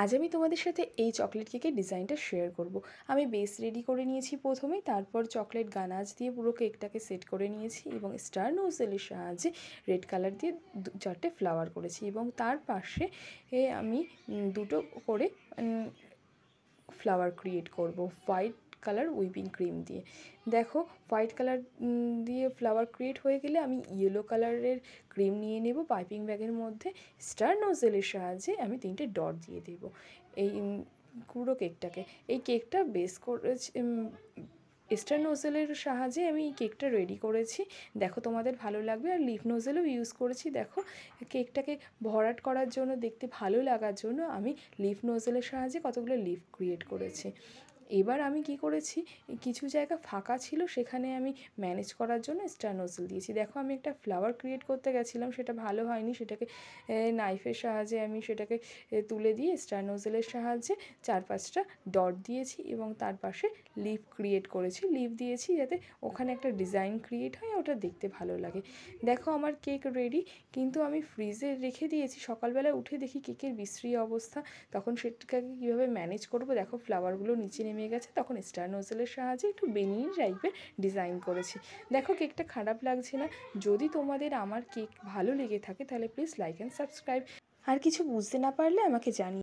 আজ আমি তোমাদের সাথে এই চকলেট কেকের ডিজাইনটা শেয়ার করব। আমি বেস রেডি করে নিয়েছি প্রথমেই, তারপর চকলেট গানাজ দিয়ে পুরো কেকটাকে সেট করে নিয়েছি এবং স্টার নোজেলের সাহায্যে রেড কালার দিয়ে 4টে ফ্লাওয়ার করেছি এবং তার পাশে আমি দুটো করে ফ্লাওয়ার ক্রিয়েট করব হোয়াইট কালার হুইপিং ক্রিম দিয়ে। দেখো হোয়াইট কালার দিয়ে ফ্লাওয়ার ক্রিয়েট হয়ে গেলে আমি ইয়েলো কালারের ক্রিম নিয়ে নেব পাইপিং ব্যাগের মধ্যে। স্টার নোজেলের সাহায্যে আমি 3টে ডট দিয়ে দেব এই পুরো কেকটাকে। এই কেকটা বেস করেছি স্টার নোজেলের সাহায্যে আমি এই কেকটা রেডি করেছি। দেখো তোমাদের ভালো লাগবে। আর লিফ নোজেলও ইউজ করেছি। দেখো কেকটাকে ভরাট করার জন্য, দেখতে ভালো লাগার জন্য আমি লিফ নোজেলের সাহায্যে কতগুলো লিফ ক্রিয়েট করেছি। এবার আমি কি করেছি, কিছু জায়গা ফাঁকা ছিল সেখানে আমি ম্যানেজ করার জন্য স্টার নোজেল দিয়েছি। দেখো আমি একটা ফ্লাওয়ার ক্রিয়েট করতে গেছিলাম, সেটা ভালো হয়নি, সেটাকে নাইফের সাহায্যে আমি সেটাকে তুলে দিয়ে স্টার নোজেলের সাহায্যে 4-5টা ডট দিয়েছি এবং তার পাশে লিফ ক্রিয়েট করেছি, লিফ দিয়েছি যাতে ওখানে একটা ডিজাইন ক্রিয়েট হয়, ওটা দেখতে ভালো লাগে। দেখো আমার কেক রেডি, কিন্তু আমি ফ্রিজে রেখে দিয়েছি। সকালবেলা উঠে দেখি কেকের বিশ্রী অবস্থা, তখন সেটাকে কীভাবে ম্যানেজ করব। দেখো ফ্লাওয়ারগুলো নিচে নেমে গেছে, তখন স্টার নোজেলের সাহায্যে একটু বেনি টাইপের ডিজাইন করেছি। দেখো কেকটা খারাপ লাগছে না। যদি তোমাদের আমার কেক ভালো লেগে থাকে তাহলে প্লিজ লাইক অ্যান্ড সাবস্ক্রাইব। আর কিছু বুঝতে না পারলে আমাকে জানিও।